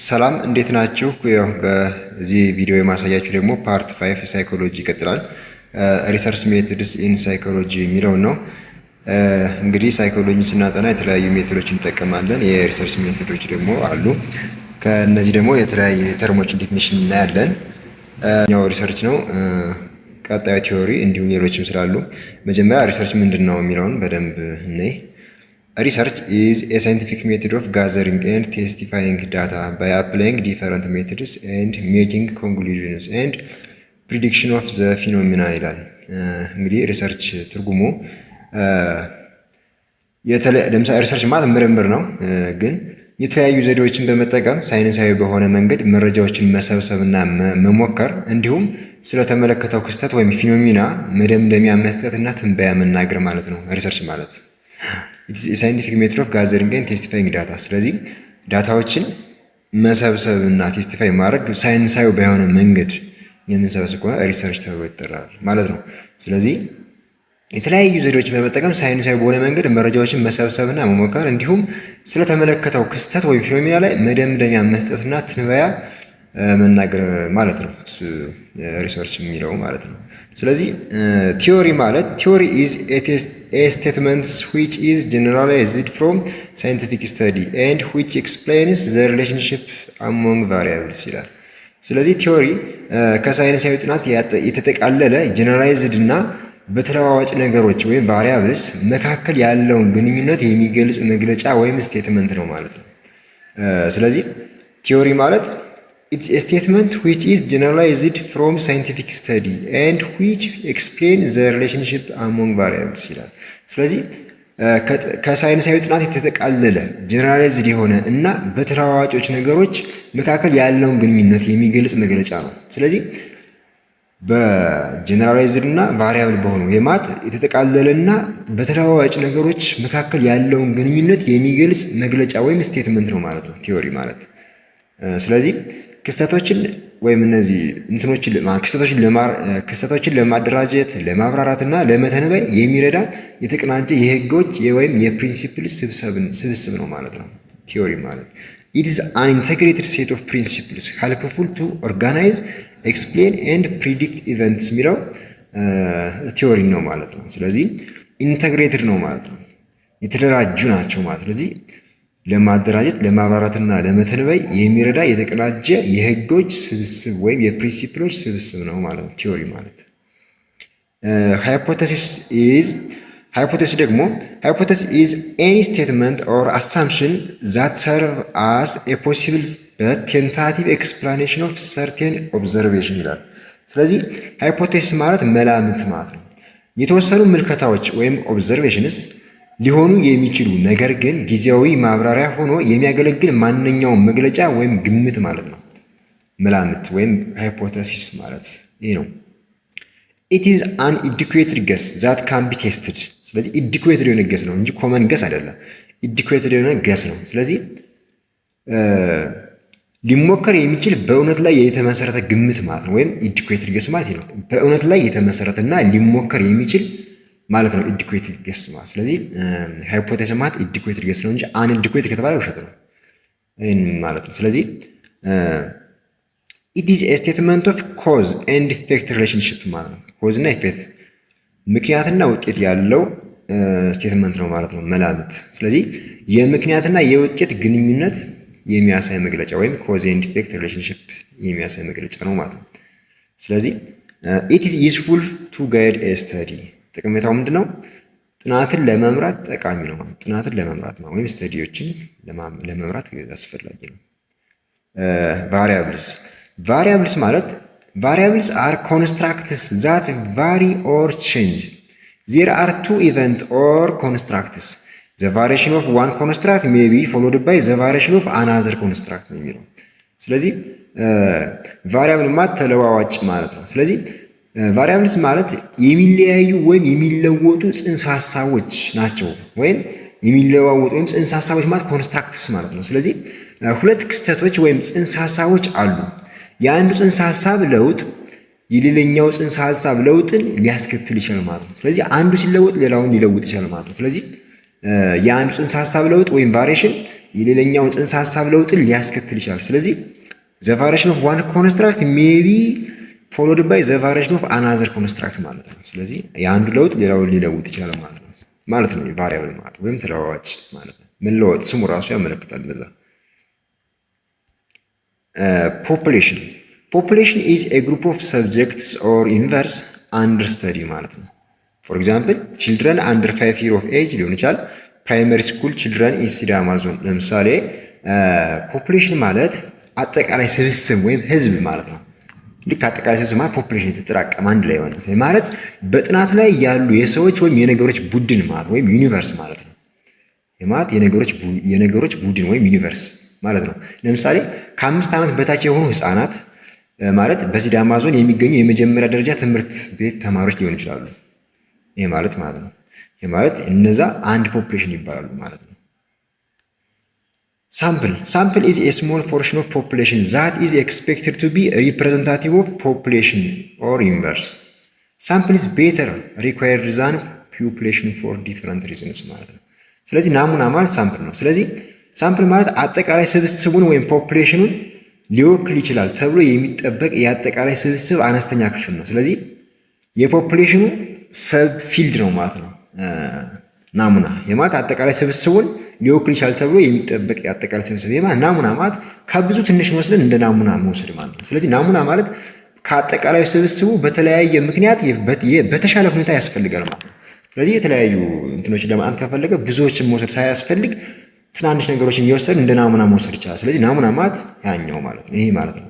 ሰላም እንዴት ናችሁ? ያው በዚህ ቪዲዮ የማሳያችሁ ደግሞ ፓርት 5 ሳይኮሎጂ ይቀጥላል። ሪሰርች ሜቶድስ ኢን ሳይኮሎጂ የሚለው ነው። እንግዲህ ሳይኮሎጂ ስናጠና የተለያዩ ሜቶዶችን እንጠቀማለን። የሪሰርች ሜቶዶች ደግሞ አሉ። ከነዚህ ደግሞ የተለያዩ ተርሞችን ዲፊኒሽን እናያለን። ያው ሪሰርች ነው። ቀጣዩ ቲዮሪ እንዲሁም ሌሎችም ስላሉ መጀመሪያ ሪሰርች ምንድን ነው የሚለውን በደንብ እንይ። Research is a scientific method of gathering and testifying data by applying different methods and making conclusions and prediction of the phenomena ይላል። እንግዲህ ሪሰርች ትርጉሙ ለምሳሌ ሪሰርች ማለት ምርምር ነው፣ ግን የተለያዩ ዘዴዎችን በመጠቀም ሳይንሳዊ በሆነ መንገድ መረጃዎችን መሰብሰብና መሞከር እንዲሁም ስለተመለከተው ክስተት ወይም ፊኖሚና መደምደሚያ መስጠትና ትንበያ መናገር ማለት ነው ሪሰርች ማለት። It is a scientific method of gathering and testifying data። ስለዚህ ዳታዎችን መሰብሰብ እና ቴስቲፋይ ማድረግ ሳይንሳዊ በሆነ መንገድ የምንሰበስብ ከሆነ ሪሰርች ተብሎ ይጠራል ማለት ነው። ስለዚህ የተለያዩ ዘዴዎችን በመጠቀም ሳይንሳዊ በሆነ መንገድ መረጃዎችን መሰብሰብና መሞከር እንዲሁም ስለተመለከተው ክስተት ወይም ፊኖሚና ላይ መደምደሚያ መስጠትና ትንበያ መናገር ማለት ነው እሱ ሪሰርች የሚለው ማለት ነው። ስለዚህ ቲዮሪ ማለት ቲዮሪ is a statement which is generalized from scientific study and which explains the relationship among variables ይላል። ስለዚህ ቲዮሪ ከሳይንሳዊ ጥናት የተጠቃለለ ጀነራላይዝድ እና በተለዋዋጭ ነገሮች ወይም ቫሪያብልስ መካከል ያለውን ግንኙነት የሚገልጽ መግለጫ ወይም ስቴትመንት ነው ማለት ነው። ስለዚህ ቲዮሪ ማለት it's a statement which is generalized from scientific study and which explains the relationship among variables ይላል። ስለዚህ ከሳይንሳዊ ጥናት የተጠቃለለ ጀነራላይዝድ የሆነ እና በተለዋዋጮች ነገሮች መካከል ያለውን ግንኙነት የሚገልጽ መግለጫ ነው። ስለዚህ በጀነራላይዝድ እና ቫሪያብል በሆኑ የማት የተጠቃለለና በተለዋዋጭ ነገሮች መካከል ያለውን ግንኙነት የሚገልጽ መግለጫ ወይም ስቴትመንት ነው ማለት ነው ቲዮሪ ማለት። ስለዚህ ክስተቶችን ወይም እነዚህ ክስተቶችን ለማደራጀት ለማብራራትና ለመተንበይ የሚረዳ የተቀናጀ የህጎች ወይም የፕሪንሲፕልስ ስብስብ ነው ማለት ነው ቲዮሪ ማለት። It is an integrated set of principles helpful to organize, explain and predict events የሚለው ቲዮሪ ነው ማለት ነው። ስለዚህ ኢንተግሬትድ ነው ማለት ነው፣ የተደራጁ ናቸው ማለት ነው። ስለዚህ ለማደራጀት ለማብራራትና ለመተንበይ የሚረዳ የተቀናጀ የህጎች ስብስብ ወይም የፕሪንሲፕሎች ስብስብ ነው ማለት ነው ቲዮሪ ማለት። ሃይፖቴሲስ ደግሞ is any statement or assumption that serve as a possible but tentative explanation of certain observation ይላል። ስለዚህ ሃይፖቴሲስ ማለት መላምት ማለት ነው። የተወሰኑ ምልከታዎች ወይም ኦብዘርቬሽንስ ሊሆኑ የሚችሉ ነገር ግን ጊዜያዊ ማብራሪያ ሆኖ የሚያገለግል ማንኛውም መግለጫ ወይም ግምት ማለት ነው መላምት ወይም ሃይፖቴሲስ ማለት ይሄ ነው። It is an educated guess that can be tested። ስለዚህ educated የሆነ ገስ ነው እንጂ ኮመን ገስ አይደለም። educated የሆነ ገስ ነው። ስለዚህ ሊሞከር የሚችል በእውነት ላይ የተመሰረተ ግምት ማለት ነው ወይም educated ገስ ማለት ነው። በእውነት ላይ የተመሰረተና ሊሞከር የሚችል ማለት ነው ኢዱኬትድ ገስ ማለት። ስለዚህ ሃይፖቴሲስ ማለት ኢዱኬትድ ገስ ነው እንጂ አን ኢዱኬትድ ከተባለ ውሸት ነው ይሄን ማለት ነው። ስለዚህ it is a statement of cause and effect relationship ማለት ነው። ኮዝ እና ኢፌክት ምክንያትና ውጤት ያለው ስቴትመንት ነው ማለት ነው መላምት። ስለዚህ የምክንያትና የውጤት ግንኙነት የሚያሳይ መግለጫ ወይም ኮዝ and effect relationship የሚያሳይ መግለጫ ነው ማለት ነው። ስለዚህ it is useful to guide a study። ጠቀሜታው ምንድነው? ጥናትን ለመምራት ጠቃሚ ነው። ጥናትን ለመምራት ነው ወይም ስታዲዎችን ለመምራት አስፈላጊ ነው። ቫሪያብልስ ማለት variables are constructs that vary or change. There are two events or constructs. The variation of one construct may be followed by the variation of another construct ነው የሚለው። ስለዚህ ቫሪያብል ማለት ተለዋዋጭ ማለት ነው። ስለዚህ ቫሪያብልስ ማለት የሚለያዩ ወይም የሚለወጡ ጽንሰ ሐሳቦች ናቸው ወይም የሚለዋወጡ ወይም ጽንሰ ሐሳቦች ማለት ኮንስትራክትስ ማለት ነው። ስለዚህ ሁለት ክስተቶች ወይም ጽንሰ ሐሳቦች አሉ። የአንዱ ጽንሰ ሐሳብ ለውጥ የሌላኛው ጽንሰ ሐሳብ ለውጥን ሊያስከትል ይችላል ማለት ነው። ስለዚህ አንዱ ሲለወጥ ሌላውን ሊለውጥ ይችላል ማለት ነው። ስለዚህ የአንዱ ጽንሰ ሐሳብ ለውጥ ወይም ቫሪዬሽን የሌላኛውን ጽንሰ ሐሳብ ለውጥን ሊያስከትል ይችላል። ስለዚህ ዘ ቫሪዬሽን ኦፍ ዋን ኮንስትራክት ሜቢ ፎሎድ ባይ ዘ ቫሪዬሽን ኦፍ አናዘር ኮንስትራክት ማለት ነው። ስለዚህ የአንዱ ለውጥ ሌላውን ሊለውጥ ይችላል ማለት ነው ቫሪያብል ማለት ወይም ተለዋዋጭ ማለት ነው። መለወጥ ስሙ ራሱ ያመለክታል እንደዛ። ፖፑሌሽን ኢዝ ኤ ግሩፕ ኦፍ ሰብጀክትስ ኦር ኢንቨርስ አንደር ስተዲ ማለት ነው። ፎር ኤግዛምፕል ችልድረን አንደር 5 years ኦፍ ኤጅ ሊሆን ይችላል። ፕራይመሪ ስኩል ችልድረን ኢን ሲዳማ ዞን። ለምሳሌ ፖፑሌሽን ማለት አጠቃላይ ስብስብ ወይም ህዝብ ማለት ነው። ልክ አጠቃላይ ስብስብ ማለት ፖፑሌሽን የተጠራቀመ አንድ ላይ ሆነ ማለት በጥናት ላይ ያሉ የሰዎች ወይም የነገሮች ቡድን ማለት ወይም ዩኒቨርስ ማለት ነው። ማለት የነገሮች ቡድን ወይም ዩኒቨርስ ማለት ነው። ለምሳሌ ከ5 ዓመት በታች የሆኑ ህፃናት ማለት በሲዳማ ዞን የሚገኙ የመጀመሪያ ደረጃ ትምህርት ቤት ተማሪዎች ሊሆኑ ይችላሉ። ይሄ ማለት ነው። ይሄ ማለት እነዛ አንድ ፖፑሌሽን ይባላሉ ማለት ነው። ሳምፕል ኢዝ ኤ ስሞል ፖርሽን ኦፍ ፖፑሌሽን ዛት ኢዝ ኤክስፔክትድ ቱ ቢ ሪፕሬዘንታቲቭ ኦፍ ፖፑሌሽን ኦር ኢንቨርስ። ሳምፕል ኢዝ ቤተር ሪኳየርድ ዛን ፖፑሌሽን ፎር ዲፈረንት ሪዝንስ ማለት ነው። ስለዚህ ናሙና ማለት ሳምፕል ነው። ስለዚህ ሳምፕል ማለት አጠቃላይ ስብስቡን ወይም ፖፑሌሽኑን ሊወክል ይችላል ተብሎ የሚጠበቅ የአጠቃላይ ስብስብ አነስተኛ ክፍል ነው። ስለዚህ የፖፑሌሽኑ ሰብ ፊልድ ነው ማለት ነው ናሙና። የማለት አጠቃላይ ስብስቡን ሊወክል ይችላል ተብሎ የሚጠበቅ የአጠቃላይ ስብስብ የማለት ናሙና ማለት ከብዙ ትንሽ ወስደን እንደ ናሙና መውሰድ ማለት ነው። ስለዚህ ናሙና ማለት ከአጠቃላይ ስብስቡ በተለያየ ምክንያት በተሻለ ሁኔታ ያስፈልጋል ማለት ነው። ስለዚህ የተለያዩ እንትኖችን ለማለት ከፈለገ ብዙዎችን መውሰድ ሳያስፈልግ ትናንሽ ነገሮችን እየወሰድን እንደ ናሙና መውሰድ ይቻላል። ስለዚህ ናሙና ማለት ያኛው ማለት ነው። ይሄ ማለት ነው።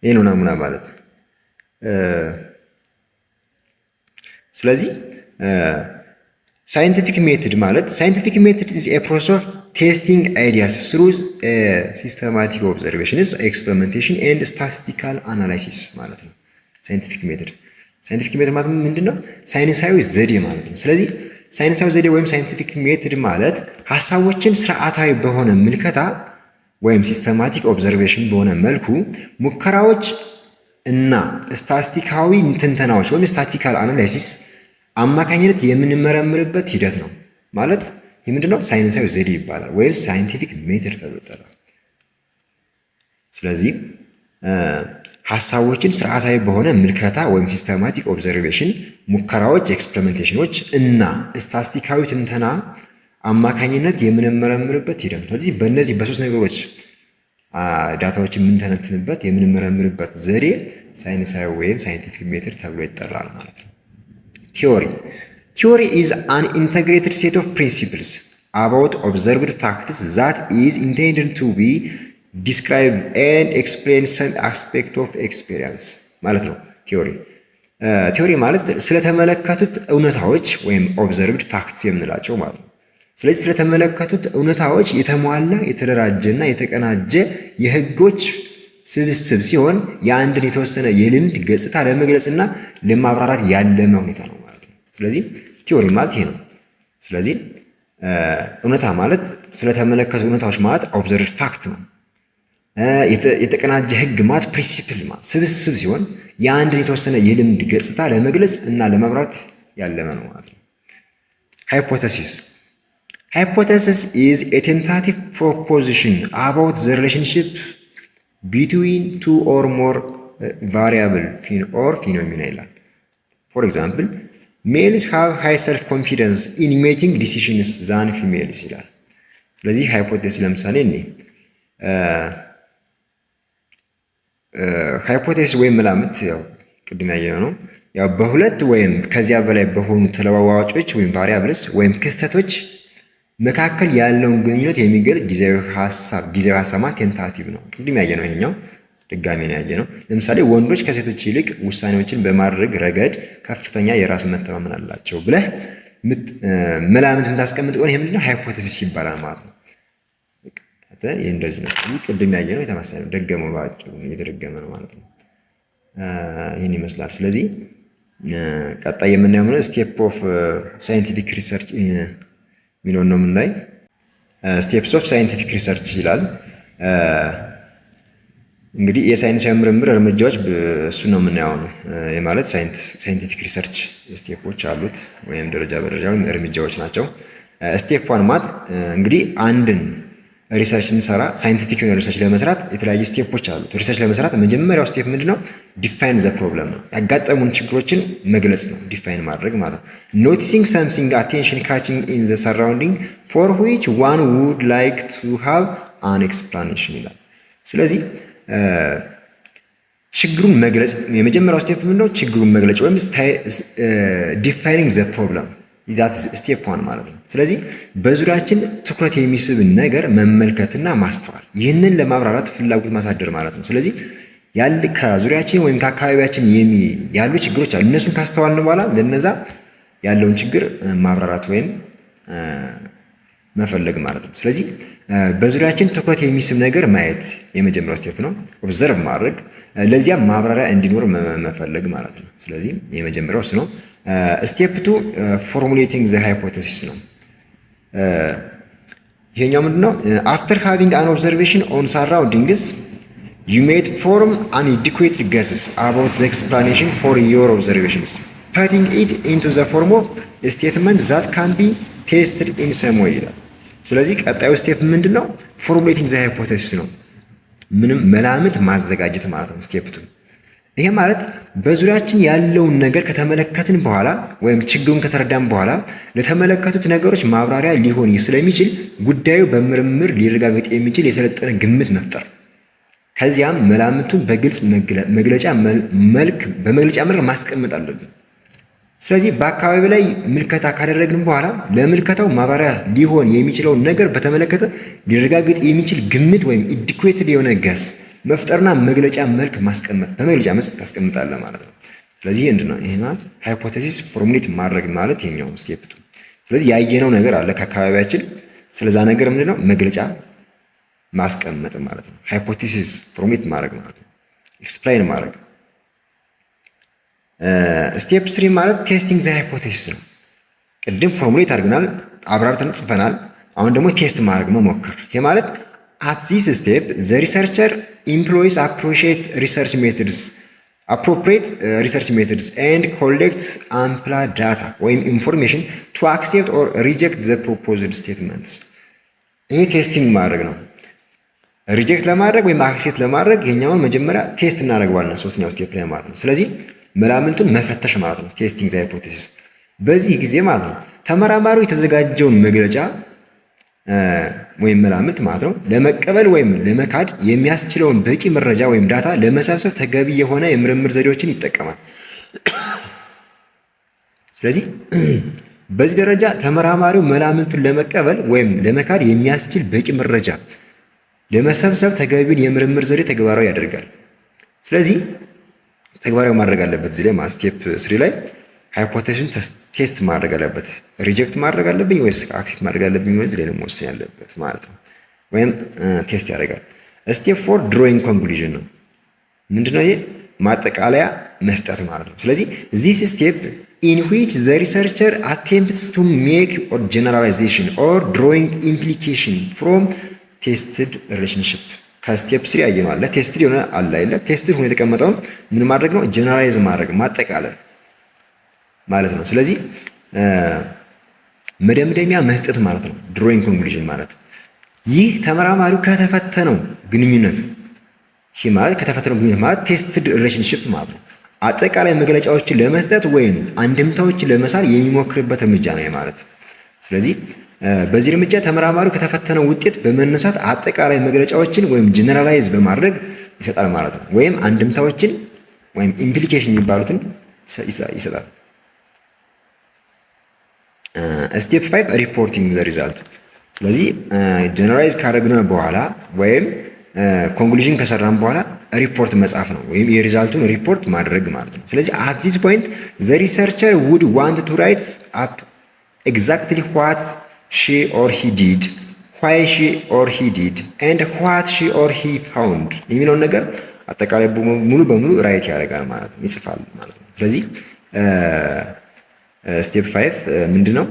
ይሄ ነው ናሙና ማለት። ስለዚህ ሳይንቲፊክ ሜትድ ማለት ሳይንቲፊክ ሜትድ ኢዝ ኤ ፕሮሰስ ኦፍ ቴስቲንግ አይዲያስ ስሩ ሲስተማቲክ ኦብዘርቬሽንስ ኤክስፐሪመንቴሽን ኤንድ ስታቲስቲካል አናላይሲስ ማለት ነው። ሳይንቲፊክ ሜትድ ማለት ምንድን ነው? ሳይንሳዊ ዘዴ ማለት ነው። ስለዚህ ሳይንሳዊ ዘዴ ወይም ሳይንቲፊክ ሜትድ ማለት ሀሳቦችን ስርዓታዊ በሆነ ምልከታ ወይም ሲስተማቲክ ኦብዘርቬሽን በሆነ መልኩ ሙከራዎች እና ስታቲስቲካዊ ትንተናዎች ወይም ስታቲስቲካል አናላይሲስ አማካኝነት የምንመረምርበት ሂደት ነው ማለት የምንድነው? ሳይንሳዊ ዘዴ ይባላል ወይም ሳይንቲፊክ ሜትድ ተብሎ ይጠራል። ስለዚህ ሀሳቦችን ስርዓታዊ በሆነ ምልከታ ወይም ሲስተማቲክ ኦብዘርቬሽን ሙከራዎች፣ ኤክስፐሪመንቴሽኖች እና ስታቲስቲካዊ ትንተና አማካኝነት የምንመረምርበት ሂደት ነው። ስለዚህ በእነዚህ በሶስት ነገሮች ዳታዎችን የምንተነትንበት የምንመረምርበት ዘዴ ሳይንሳዊ ወይም ሳይንቲፊክ ሜትድ ተብሎ ይጠራል ማለት ነው። ቲዮሪ ኢዝ አን ኢንተግሬትድ ሴት ኦፍ ፕሪንሲፕልስ አባውት ኦብዘርቭድ ፋክትስ ዛት ኢዝ ኢንቴንድድ ቱ ቢ ዲስክራይብ ኤንድ ኤክስፕሌን ሰም አስፔክት ኦፍ ኤክስፔሪንስ ማለት ነው። ቲዮሪ ማለት ስለተመለከቱት እውነታዎች ወይም ኦብዘርቭድ ፋክትስ የምንላቸው ማለት ነው። ስለዚህ ስለተመለከቱት እውነታዎች የተሟላ የተደራጀና የተቀናጀ የህጎች ስብስብ ሲሆን የአንድን የተወሰነ የልምድ ገጽታ ለመግለጽና ለማብራራት ያለመ ሁኔታ ነው ማለት ነው። ስለዚህ ቲዮሪ ማለት ይሄ ነው። ስለዚህ እውነታ ማለት ስለተመለከቱ እውነታዎች ማለት ኦብዘርቭድ ፋክት ነው። የተቀናጀ ህግ ማለት ፕሪንሲፕል ማለት ስብስብ ሲሆን የአንድን የተወሰነ የልምድ ገጽታ ለመግለጽ እና ለማብራራት ያለመ ነው ማለት ነው። ሃይፖቴሲስ ኢዝ ኤ ቴንታቲቭ ፕሮፖዚሽን አባውት ዘ ሪሌሽንሺፕ ቢትዊን ቱ ኦር ሞር ቫሪያብል ኦር ፊኖሚና ይላል። ፎር ኤግዛምፕል ሜልስ ሃቭ ሃይ ሰልፍ ኮንፊደንስ ኢን ሜኪንግ ዲሲሽንስ ዛን ፊሜልስ ይላል። ስለዚህ ሃይፖቴሲስ ለምሳሌ ሃይፖቴሲስ ወይም መላምት ያው ቅድም ያየነው ነው። ያው በሁለት ወይም ከዚያ በላይ በሆኑ ተለዋዋጮች ወይም ቫሪያብልስ ወይም ክስተቶች መካከል ያለውን ግንኙነት የሚገልጽ ጊዜያዊ ሀሳብ ቴንታቲቭ ነው። ቅድም ያየነው ይሄኛው ድጋሜ ነው ያየነው። ለምሳሌ ወንዶች ከሴቶች ይልቅ ውሳኔዎችን በማድረግ ረገድ ከፍተኛ የራስ መተማመን አላቸው ብለህ መላምት የምታስቀምጥ ከሆነ ይሄ ምንድነው? ሃይፖቴሲስ ይባላል ማለት ነው። ይሄ እንደዚህ ነው። ቅድም ያየነው የተመሳሳይ ነው። ደገመው ባጭሩ እየተደገመ ነው ማለት ነው። ይህን ይመስላል። ስለዚህ ቀጣይ የምናየው ስቴፕ ኦፍ ሳይንቲፊክ ሪሰርች የሚለውን ነው የምናይ። ስቴፕስ ኦፍ ሳይንቲፊክ ሪሰርች ይላል። እንግዲህ የሳይንሳዊ ምርምር እርምጃዎች እሱ ነው የምናየው ነው። የማለት ሳይንቲፊክ ሪሰርች ስቴፖች አሉት ወይም ደረጃ በደረጃ ወይም እርምጃዎች ናቸው። ስቴፕ 1 ማለት እንግዲህ አንድን ሪሰርች ስንሰራ ሳይንቲፊክ የሆነ ሪሰርች ለመስራት የተለያዩ ስቴፖች አሉት። ሪሰርች ለመስራት መጀመሪያው ስቴፕ ምንድነው? ዲፋይን ዘ ፕሮብለም ነው። ያጋጠሙን ችግሮችን መግለጽ ነው፣ ዲፋይን ማድረግ ማለት ነው። ኖቲሲንግ ሰምሲንግ አቴንሽን ካቺንግ ኢን ዘ ሰራውንዲንግ ፎር ዊች ዋን ውድ ላይክ ቱ ሃቭ አን ኤክስፕላኔሽን ይላል። ስለዚህ ችግሩን መግለጽ የመጀመሪያው ስቴፕ ምንድነው? ችግሩን መግለጽ ወይም ዲፋይኒንግ ዘ ፕሮብለም ዛት ስቴፕ 1 ማለት ነው። ስለዚህ በዙሪያችን ትኩረት የሚስብን ነገር መመልከትና ማስተዋል፣ ይህንን ለማብራራት ፍላጎት ማሳደር ማለት ነው። ስለዚህ ከዙሪያችን ወይም ከአካባቢያችን ያሉ ችግሮች አሉ። እነሱን ካስተዋልን በኋላ ለነዛ ያለውን ችግር ማብራራት ወይም መፈለግ ማለት ነው። ስለዚህ በዙሪያችን ትኩረት የሚስብ ነገር ማየት የመጀመሪያው ስቴፕ ነው። ኦብዘርቭ ማድረግ፣ ለዚያም ማብራሪያ እንዲኖር መፈለግ ማለት ነው። ስለዚህ የመጀመሪያው እሱ ነው። ስቴፕ 2 ፎርሙሌቲንግ ዘ ሃይፖቴሲስ ነው። ይሄኛው ምንድነው? አፍተር ሃቪንግ አን ኦብዘርቬሽን ኦን ሰራውንዲንግስ ዩ ሜድ ፎርም አን ኢዲኩዌት ገስስ አባውት ዘ ኤክስፕላኔሽን ፎር ዮር ኦብዘርቬሽንስ ፐቲንግ ኢት ኢንቱ ዘ ፎርም ኦፍ ስቴትመንት ዛት ካን ቢ ቴስትድ ኢን ሰም ዌይ ይላል። ስለዚህ ቀጣዩ ስቴፕ ምንድነው? ፎርሙሌቲንግ ዘ ሃይፖቴሲስ ነው። ምንም መላምት ማዘጋጀት ማለት ነው ስቴፕ 2። ይሄ ማለት በዙሪያችን ያለውን ነገር ከተመለከትን በኋላ ወይም ችግሩን ከተረዳን በኋላ ለተመለከቱት ነገሮች ማብራሪያ ሊሆን ስለሚችል ጉዳዩ በምርምር ሊረጋገጥ የሚችል የሰለጠነ ግምት መፍጠር፣ ከዚያም መላምቱን በግልጽ በመግለጫ መልክ ማስቀመጥ አለብን። ስለዚህ በአካባቢ ላይ ምልከታ ካደረግን በኋላ ለምልከታው ማብራሪያ ሊሆን የሚችለውን ነገር በተመለከተ ሊረጋገጥ የሚችል ግምት ወይም ኢዲኩዌትድ የሆነ ገስ መፍጠርና መግለጫ መልክ ማስቀመጥ፣ በመግለጫ መልክ ታስቀምጣለህ ማለት ነው። ስለዚህ ምንድነው ይሄ ማለት? ሃይፖቴሲስ ፎርሙሌት ማድረግ ማለት ይሄኛው ስቴፕ 2። ስለዚህ ያየነው ነገር አለ ከአካባቢያችን፣ ስለዛ ነገር ምንድነው? መግለጫ ማስቀመጥ ማለት ነው። ሃይፖቴሲስ ፎርሙሌት ማድረግ ማለት ነው፣ ኤክስፕላይን ማድረግ። ስቴፕ 3 ማለት ቴስቲንግ ዘ ሃይፖቴሲስ ነው። ቅድም ፎርሙሌት አድርገናል፣ አብራርተን ጽፈናል። አሁን ደግሞ ቴስት ማድረግ መሞከር። ይሄ ማለት at this step the researcher employs appropriate research methods and collects ample data ወይም information to accept or reject the proposed statements። ይሄ ቴስቲንግ ማድረግ ነው። ሪጀክት ለማድረግ ወይም አክሴፕት ለማድረግ ይሄኛውን መጀመሪያ ቴስት እናደርገዋለን፣ ሶስተኛው ስቴፕ ላይ ማለት ነው። ስለዚህ መላምቱን መፈተሽ ማለት ነው ቴስቲንግ ዘ ሃይፖቴሲስ። በዚህ ጊዜ ማለት ነው ተመራማሪው የተዘጋጀውን መግለጫ ወይም መላምት ማለት ነው ለመቀበል ወይም ለመካድ የሚያስችለውን በቂ መረጃ ወይም ዳታ ለመሰብሰብ ተገቢ የሆነ የምርምር ዘዴዎችን ይጠቀማል። ስለዚህ በዚህ ደረጃ ተመራማሪው መላምቱን ለመቀበል ወይም ለመካድ የሚያስችል በቂ መረጃ ለመሰብሰብ ተገቢውን የምርምር ዘዴ ተግባራዊ ያደርጋል። ስለዚህ ተግባራዊ ማድረግ አለበት። እዚህ ላይ ስቴፕ 3 ላይ ሃይፖቴሲሱን ቴስት ማድረግ አለበት። ሪጀክት ማድረግ አለብኝ ወይስ አክሴፕት ማድረግ አለብኝ ወይስ ላይ ነው መወሰን ያለበት ማለት ነው። ወይም ቴስት ያደርጋል። ስቴፕ 4 ድሮይንግ ኮንክሉዥን ነው። ምንድነው ይሄ? ማጠቃለያ መስጠት ማለት ነው። ስለዚህ this step in which the researcher attempts to make or generalization or drawing implication from tested relationship ከስቴፕ 3 ያየነው አለ። ቴስትድ የሆነ አለ አይደለ? ቴስትድ ሆኖ የተቀመጠውን ምን ማድረግ ነው? ጀነራላይዝ ማድረግ፣ ማጠቃለል ማለት ነው። ስለዚህ መደምደሚያ መስጠት ማለት ነው ድሮይንግ ኮንክሉዥን ማለት። ይህ ተመራማሪው ከተፈተነው ግንኙነት ማለት ቴስትድ ሪሌሽንሺፕ ማለት ነው አጠቃላይ መግለጫዎችን ለመስጠት ወይም አንድምታዎችን ለመሳል የሚሞክርበት እርምጃ ነው ማለት። ስለዚህ በዚህ እርምጃ ተመራማሪው ከተፈተነው ውጤት በመነሳት አጠቃላይ መግለጫዎችን ወይም ጀነራላይዝ በማድረግ ይሰጣል ማለት ነው። ወይም አንድምታዎችን ወይም ኢምፕሊኬሽን የሚባሉትን ይሰጣል። ስቴፕ 5 ሪፖርቲንግ ዘ ሪዛልት። ስለዚህ ጀነራላይዝ ካደረግነው በኋላ ወይም ኮንክሉዥን ከሰራን በኋላ ሪፖርት መጻፍ ነው ወይም የሪዛልቱን ሪፖርት ማድረግ ማለት ነው። ስለዚህ at this point the researcher would want to write up exactly what she or he did, why she or he did and what she or he found የሚለውን ነገር አጠቃላይ ሙሉ በሙሉ ራይት ያደርጋል ማለት ነው፣ ይጽፋል ማለት ነው። ስለዚህ ስቴፕ 5 ምንድነው?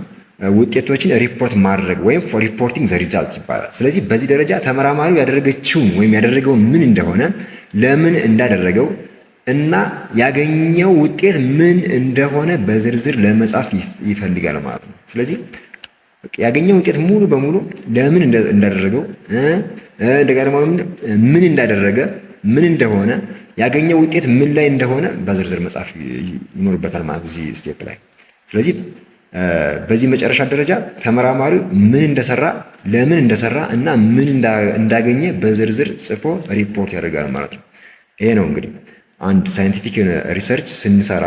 ውጤቶችን ሪፖርት ማድረግ ወይም ፎር ሪፖርቲንግ ዘ ሪዛልት ይባላል። ስለዚህ በዚህ ደረጃ ተመራማሪው ያደረገችውን ወይም ያደረገውን ምን እንደሆነ፣ ለምን እንዳደረገው እና ያገኘው ውጤት ምን እንደሆነ በዝርዝር ለመጻፍ ይፈልጋል ማለት ነው። ስለዚህ ያገኘው ውጤት ሙሉ በሙሉ ለምን እንዳደረገው እንደገና ምን እንዳደረገ ምን እንደሆነ ያገኘው ውጤት ምን ላይ እንደሆነ በዝርዝር መጻፍ ይኖርበታል ማለት እዚህ ስቴፕ ላይ። ስለዚህ በዚህ መጨረሻ ደረጃ ተመራማሪው ምን እንደሰራ ለምን እንደሰራ እና ምን እንዳገኘ በዝርዝር ጽፎ ሪፖርት ያደርጋል ማለት ነው። ይሄ ነው እንግዲህ አንድ ሳይንቲፊክ ሪሰርች ስንሰራ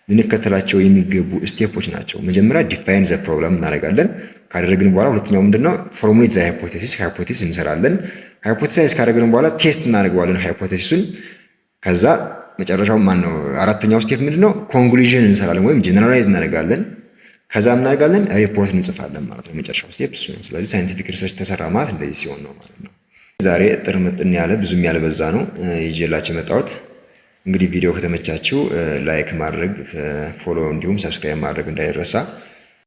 ልንከተላቸው የሚገቡ ስቴፖች ናቸው። መጀመሪያ ዲፋይን ዘ ፕሮብለም እናደርጋለን። ካደረግን በኋላ ሁለተኛው ምንድነው ፎርሙሌት ዘ ሃይፖቴሲስ እንሰራለን። ሃይፖቴሳይዝ ካደረግን በኋላ ቴስት እናደርገዋለን ሃይፖቴሲሱን። ከዛ መጨረሻው ማነው አራተኛው ስቴፕ ምንድነው ኮንክሉዥን እንሰራለን ወይም ጀነራላይዝ እናደርጋለን። ከዛ እናደርጋለን ሪፖርት እንጽፋለን ማለት ነው። መጨረሻው ስቴፕ እሱ ነው። ስለዚህ ሳይንቲፊክ ሪሰርች ተሰራ ማለት እንደዚህ ሲሆን ነው ማለት ነው። ዛሬ እጥር ምጥን ያለ ብዙም ያልበዛ ነው ይዤላችሁ የመጣሁት። እንግዲህ ቪዲዮ ከተመቻችሁ ላይክ ማድረግ ፎሎ እንዲሁም ሰብስክራይብ ማድረግ እንዳይረሳ።